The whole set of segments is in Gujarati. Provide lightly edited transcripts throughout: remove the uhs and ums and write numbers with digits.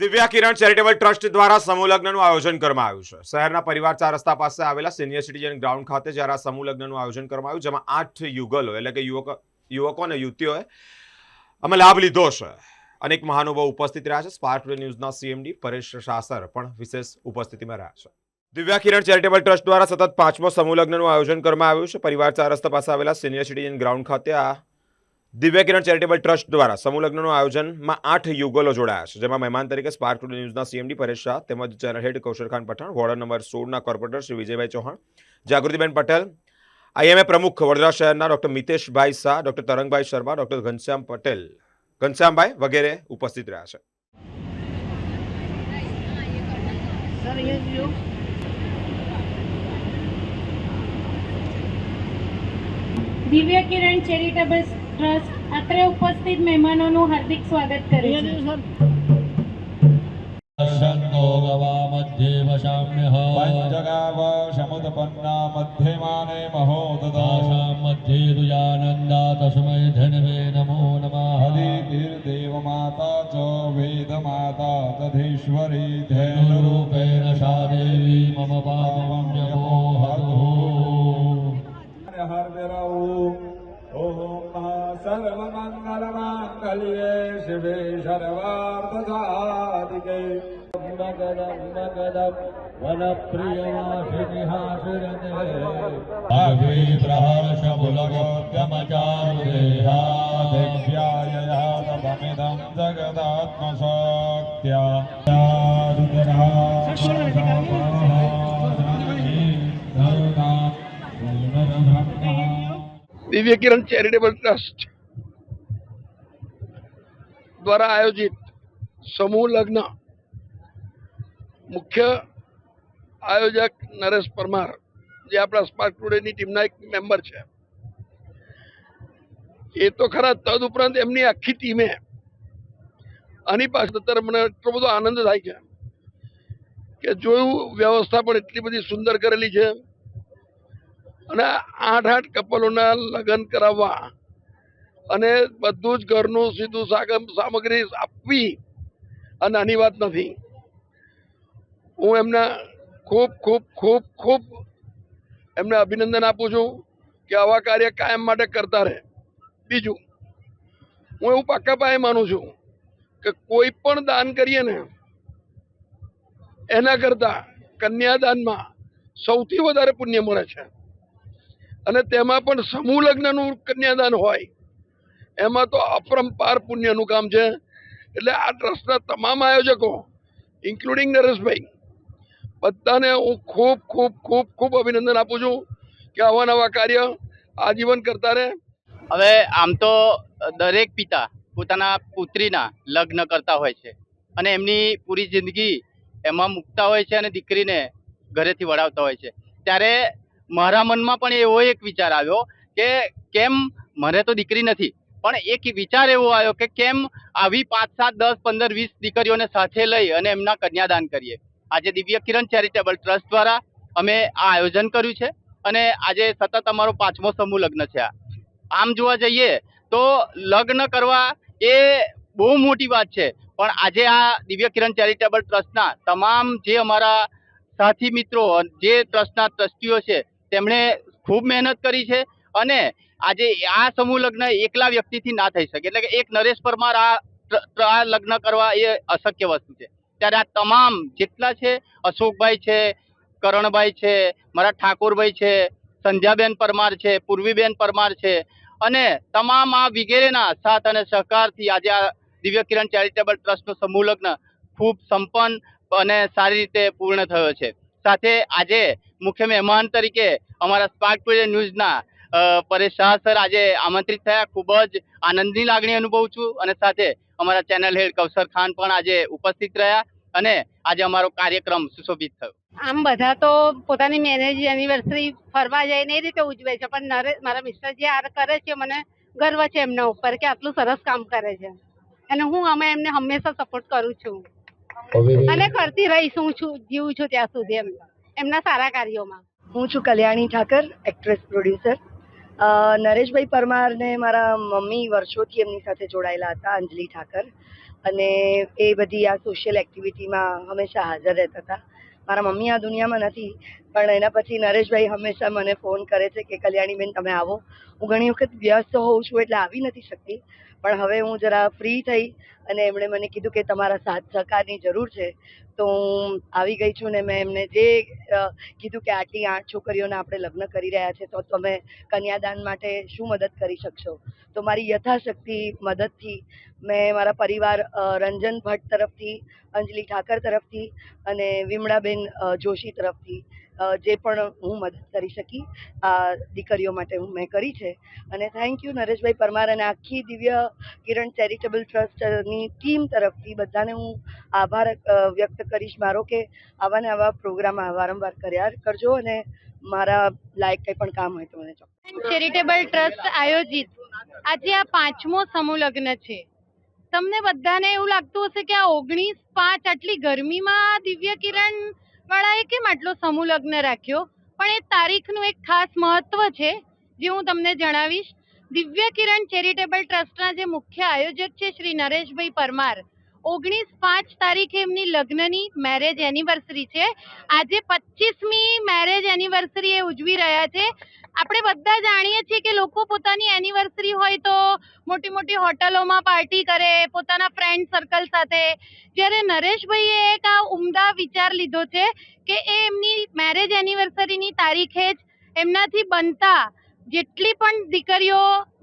દિવ્યા કિરણ ચેરિટેબલ ટ્રસ્ટ દ્વારા સમૂહ લગ્નનું આયોજન કરવામાં આવ્યું છે। શહેરના પરિવાર 4 રસ્તા પાસે આવેલા સિનિયર સિટીઝન ગ્રાઉન્ડ ખાતે જ્યારે આ સમૂહ લગ્નનું આયોજન કરવામાં આવ્યું, જેમાં 8 યુગલો એટલે કે યુવકો અને યુવતીઓએ અમે લાભ લીધો છે। અનેક મહાનુભાવો ઉપસ્થિત રહ્યા છે। સ્પાર્ક ટુડે ન્યૂઝના સીએમડી પરેશ શાસર પણ વિશેષ ઉપસ્થિતિમાં રહ્યા છે। દિવ્યા કિરણ ચેરિટેબલ ટ્રસ્ટ દ્વારા સતત 5મો સમૂહ લગ્નનું આયોજન કરવામાં આવ્યું છે। પરિવાર 4 રસ્તા પાસે આવેલા સિનિયર સિટીઝન ગ્રાઉન્ડ ખાતે આ દિવ્યા કિરણ ચેરિટેબલ ટ્રસ્ટ દ્વારા સમૂહ લગ્નનું આયોજનમાં 8 યુગલો જોડાયા છે, જેમાં મહેમાન તરીકે સ્પાર્ક ટુડે ન્યૂઝના સીએમડી પરેશ શાહ તેમજ channel head Kaushal Khan Pathan, ward number 16ના કોર્પોરેટર શ્રી વિજયભાઈ ચૌહાણ, જાગૃતિબેન પટેલ, આઈએમએ પ્રમુખ વડોદરા શહેરના doctor Miteshbhai Shah, doctor Tarangbhai Sharma, doctor Ghanshyambhai વગેરે ઉપસ્થિત રહ્યા છે। દિવ્ય કિરણ ચેરિટેબલ ટ્રસ્ટ અત્રે ઉપસ્થિત મહેમાનોનું હાર્દિક સ્વાગત કરે છે। શંતો ગવા મધ્યે વશામ્યઃ પંચગાવ સમુદપન્ના મધ્યમાને મહોદદાશામ મધ્યે દુયાનંદા તસ્મૈ ધન્વે નમો નમઃ હરિર્દેવ માતા ચ વેદ માતા તધીશ્વરી ધૈર્યરૂપેણ સા દેવી મમ પાપં વ્યમોહતુ ઓમ સર્વમંગલમાંગલ્યે શિવે સર્વાર્થસાધિકે દિવ્યાયયાતમમિદં જગદાત્મશક્ત્યા દિવ્ય કિરણ ચેરિટેબલ ટ્રસ્ટ દ્વારા આયોજિત સમૂહ લગ્ન મુખ્ય આયોજક નરેશ પરમાર, જે આપણા સ્પાર્ક ટુડેની ટીમના એક મેમ્બર છે, એ તો ખરા, તદુપરાંત એમની આખી ટીમે આની પાછળ અત્યારે મને એટલો બધો આનંદ થાય છે કે જોયું, વ્યવસ્થા પણ એટલી બધી સુંદર કરેલી છે અને 8 કપલોના લગ્ન કરાવવા અને બધું જ ઘરનું સીધું સામગ્રી આપવી આ નાની વાત નથી। હું એમને ખૂબ ખૂબ ખૂબ ખૂબ એમને અભિનંદન આપું છું કે આવા કાર્ય કાયમ માટે કરતા રહે। બીજું, હું એવું પાક્કા પાયે માનું છું કે કોઈ પણ દાન કરીએ ને એના કરતા કન્યાદાનમાં સૌથી વધારે પુણ્ય મળે છે, અને તેમાં પણ સમૂહ લગ્નનું કન્યાદાન હોય એમાં તો અપરંપાર પુણ્યનું કામ છે। એટલે આ ટ્રસ્ટના તમામ આયોજકો ઇન્ક્લુડિંગ નરેશભાઈ, બધાને હું ખૂબ ખૂબ ખૂબ ખૂબ અભિનંદન આપું છું કે આવા નવા કાર્ય આજીવન કરતા રહે। હવે આમ તો દરેક પિતા પોતાના પુત્રીના લગ્ન કરતા હોય છે અને એમની પૂરી જિંદગી એમાં મૂકતા હોય છે અને દીકરીને ઘરેથી વળાવતા હોય છે। ત્યારે મારા મનમાં પણ એવો એક વિચાર આવ્યો કે કેમ, મને તો દીકરી નથી, પણ એક વિચાર એવો આવ્યો કે કેમ આવી 5, 7, 10, 15, 20 દીકરીઓને સાથે લઈ અને એમના કન્યાદાન કરીએ। આજે દિવ્ય કિરણ ચેરિટેબલ ટ્રસ્ટ દ્વારા અમે આ આયોજન કર્યું છે અને આજે સતત અમારો 5મો સમૂહ લગ્ન છે। આમ જોવા જઈએ તો લગ્ન કરવા એ બહુ મોટી વાત છે, પણ આજે આ દિવ્ય કિરણ ચેરિટેબલ ટ્રસ્ટના તમામ જે અમારા સાથી મિત્રો, જે ટ્રસ્ટના ટ્રસ્ટીઓ છે, તેમણે ખૂબ મહેનત કરી છે અને આજે આ સમૂહ લગ્ન એકલા વ્યક્તિથી ના થઈ શકે। એટલે કે એક નરેશ પરમાર આ લગ્ન કરવા એ અશક્ય વસ્તુ છે। ત્યારે આ તમામ જેટલા છે, અશોકભાઈ છે, કરણભાઈ છે, મારા ઠાકોરભાઈ છે, સંધ્યાબેન પરમાર છે, પૂર્વીબેન પરમાર છે, અને તમામ આ વગેરેના સાથ અને સહકારથી આજે આ દિવ્ય કિરણ ચેરિટેબલ ટ્રસ્ટનો સમૂહ લગ્ન ખૂબ સંપન્ન અને સારી રીતે પૂર્ણ થયો છે। સાથે આજે મુખ્ય મહેમાન તરીકે અમારા સ્પાર્ક ટુડે ન્યૂઝના પરેશ શાહ સર આજે આમંત્રિત થયા। ખૂબ જ આનંદની લાગણી અનુભવું છું અને સાથે અમારા ચેનલ હેડ કૌશલ ખાન પણ આજે ઉપસ્થિત રહ્યા અને આજે અમારો કાર્યક્રમ સુશોભિત થયો। આમ બધા તો પોતાની મેરેજ એનિવર્સરી ફરવા જઈને એ રીતે ઉજવે છે, પણ મારા મિસ્ટર જે આ કરે છે, મને ગર્વ છે એમના ઉપર કે આટલું સરસ કામ કરે છે અને અમે એમને હંમેશા સપોર્ટ કરું છું અને કરતી રહીશ। હું જીવું છું ત્યાં સુધી એમના સારા કાર્યોમાં। હું છું કલ્યાણી ઠાકર, એક્ટ્રેસ પ્રોડ્યુસર। નરેશભાઈ પરમારને મારા મમ્મી વર્ષોથી એમની સાથે જોડાયેલા હતા, અંજલિ ઠાકર, અને એ બધી આ સોશિયલ એક્ટિવિટીમાં હંમેશા હાજર રહેતા હતા. મારા મમ્મી આ દુનિયામાં નથી, પણ એના પછી નરેશભાઈ હંમેશા મને ફોન કરે છે કે કલ્યાણીબેન તમે આવો. હું ઘણી વખત વ્યસ્ત હોઉં છું એટલે આવી નથી શકતી, પણ હવે હું જરા ફ્રી થઈ અને એમણે મને કીધું કે તમારા સાથ સહકારની જરૂર છે, તો હું આવી ગઈ છું. ને મેં એમને જે કીધું કે આટલી 8 છોકરીઓના આપણે લગ્ન કરી રહ્યા છે, તો તમે કન્યાદાન માટે શું મદદ કરી શકશો. તો મારી યથાશક્તિ મદદથી મેં મારા પરિવાર રંજન ભટ્ટ તરફથી, અંજલિ ઠાકર તરફથી અને વિમળાબેન જોશી તરફથી જે પણ હું મદદ કરી શકી આ દીકરીઓ માટે મેં કરી છે. અને થેન્ક યુ નરેશભાઈ પરમાર અને આખી દિવ્ય કિરણ ચેરિટેબલ ટ્રસ્ટની ટીમ તરફથી બધાને હું આભાર વ્યક્ત કરીશ મારો, કે આવા ને આવા પ્રોગ્રામ વારંવાર કર્યા કરજો અને મારા લાયક કંઈ પણ કામ હોય તો મને ચોક્કસ. ચેરિટેબલ ટ્રસ્ટ આયોજિત આજે આ 5મો સમૂહ લગ્ન છે. તમને બધાને એવું લાગતું હશે કે આ 19/5 આટલી ગરમીમાં દિવ્ય કિરણ વાળાએ કેમ આટલો સમૂહ લગ્ન રાખ્યો, પણ એ તારીખનું એક ખાસ મહત્વ છે જે હું તમને જણાવીશ. દિવ્ય કિરણ ચેરિટેબલ ટ્રસ્ટના જે મુખ્ય આયોજક છે શ્રી નરેશભાઈ પરમાર, 19/5 તારીખે એમની લગ્નની મેરેજ એનિવર્સરી છે. આજે 25મી મેરેજ એનિવર્સરી એ ઉજવી રહ્યા છે. આપણે બધા જાણીએ છીએ કે લોકો પોતાની એનિવર્સરી હોય તો મોટી મોટી હોટલોમાં પાર્ટી કરે પોતાના ફ્રેન્ડ સર્કલ સાથે, જ્યારે નરેશભાઈએ એક આ ઉમદા વિચાર લીધો છે કે એ એમની મેરેજ એનિવર્સરીની તારીખે જ એમનાથી બનતા જેટલી પણ દીકરીઓ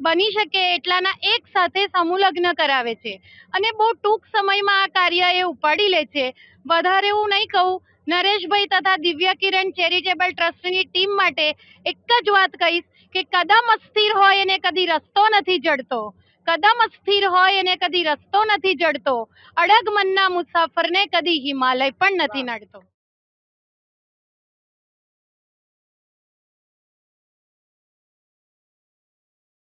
બની શકે એટલાના એક સાથે સમૂહ લગ્ન કરાવે છે અને બહુ ટૂંક સમયમાં આ કાર્ય એ ઉપાડી લે છે. વધારે હું નહીં કહું, નરેશભાઈ તથા દિવ્ય કિરણ ચેરિટેબલ ટ્રસ્ટની ટીમ માટે એક જ વાત કહીશ કે કદમ અસ્થિર હોય એને કદી રસ્તો નથી જડતો, કદમ અસ્થિર હોય એને કદી રસ્તો નથી જડતો, અડગ મનના મુસાફરને કદી હિમાલય પણ નથી નડતો.